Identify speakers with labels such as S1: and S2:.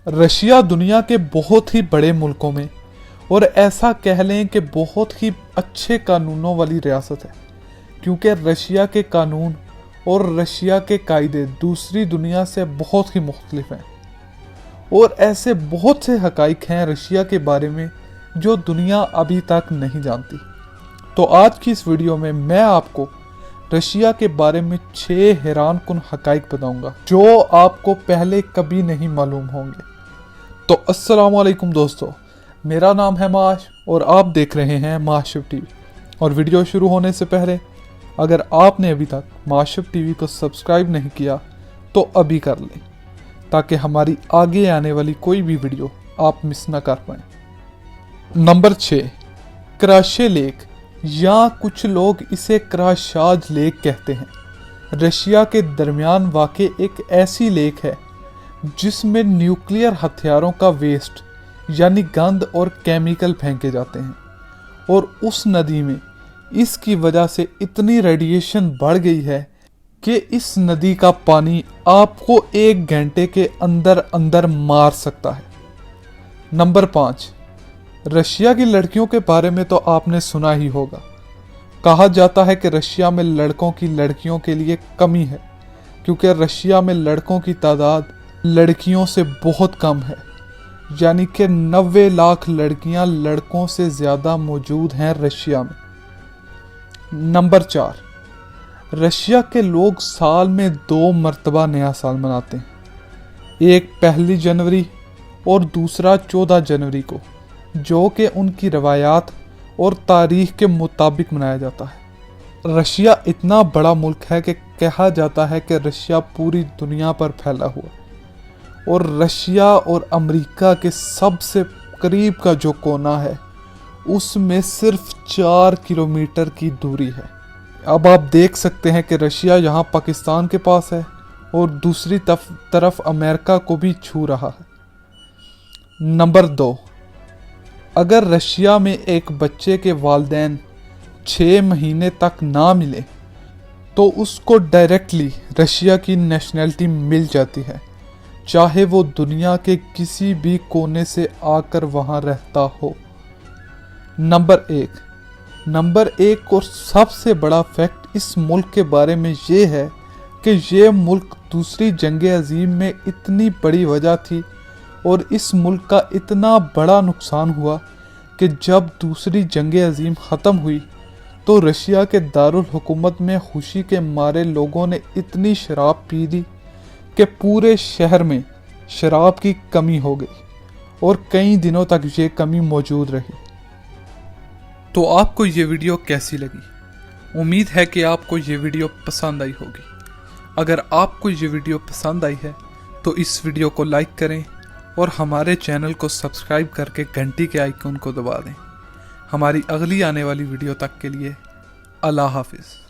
S1: Russia दुनिया के बहुत ही बड़े मुल्कों में और ऐसा कह लें कि बहुत ही अच्छे कानूनों वाली रियासत है, क्योंकि रशिया के कानून और रशिया के कायदे दूसरी दुनिया से बहुत ही मुख्तलिफ हैं। और ऐसे बहुत से हकाइक हैं रशिया के बारे में जो दुनिया अभी तक नहीं जानती। तो आज की इस वीडियो में मैं आपको रशिया के बारे में 6 हैरान कुन हकाइक बताऊंगा जो आपको पहले कभी नहीं मालूम होंगे। तो अस्सलाम वालेकुम दोस्तों, मेरा नाम है माश और आप देख रहे हैं माशिफ टीवी। और वीडियो शुरू होने से पहले अगर आपने अभी तक माशिफ टीवी को सब्सक्राइब नहीं किया तो अभी कर लें, ताकि हमारी आगे आने वाली कोई भी वीडियो आप मिस ना कर पाएं। नंबर 6, क्राशे लेक, या कुछ लोग इसे क्राशाज लेक कहते हैं। रशिया के दरमियान वाक़ एक ऐसी लेक है जिसमें न्यूक्लियर हथियारों का वेस्ट यानी गंद और केमिकल फेंके जाते हैं, और उस नदी में इसकी वजह से इतनी रेडिएशन बढ़ गई है कि इस नदी का पानी आपको 1 घंटे के अंदर अंदर मार सकता है। नंबर 5, रशिया की लड़कियों के बारे में तो आपने सुना ही होगा। कहा जाता है कि रशिया में लड़कों की लड़कियों के लिए कमी है, क्योंकि रशिया में लड़कों की तादाद लड़कियों से बहुत कम है, यानी कि 90 लाख लड़कियां लड़कों से ज़्यादा मौजूद हैं रशिया में। नंबर 4, रशिया के लोग साल में 2 मरतबा नया साल मनाते हैं, एक 1 जनवरी और दूसरा 14 जनवरी को, जो कि उनकी रवायात और तारीख के मुताबिक मनाया जाता है। रशिया इतना बड़ा मुल्क है कि कहा जाता है कि रशिया पूरी दुनिया पर फैला हुआ, और रशिया और अमेरिका के सबसे करीब का जो कोना है उसमें सिर्फ 4 किलोमीटर की दूरी है। अब आप देख सकते हैं कि रशिया यहाँ पाकिस्तान के पास है और दूसरी तरफ अमेरिका को भी छू रहा है। नंबर 2, अगर रशिया में एक बच्चे के वालिदैन 6 महीने तक ना मिले तो उसको डायरेक्टली रशिया की नेशनैलिटी मिल जाती है, चाहे वो दुनिया के किसी भी कोने से आकर वहाँ रहता हो। नंबर एक और सबसे बड़ा फैक्ट इस मुल्क के बारे में ये है कि ये मुल्क दूसरी जंग अजीम में इतनी बड़ी वजह थी और इस मुल्क का इतना बड़ा नुकसान हुआ कि जब दूसरी जंग अजीम ख़त्म हुई तो रशिया के दारुल हुकूमत में खुशी के मारे लोगों ने इतनी शराब पी ली कि पूरे शहर में शराब की कमी हो गई और कई दिनों तक ये कमी मौजूद रही। तो आपको ये वीडियो कैसी लगी? उम्मीद है कि आपको ये वीडियो पसंद आई होगी। अगर आपको ये वीडियो पसंद आई है तो इस वीडियो को लाइक करें और हमारे चैनल को सब्सक्राइब करके घंटी के आइकन को दबा दें। हमारी अगली आने वाली वीडियो तक के लिए अल्लाह हाफिज़।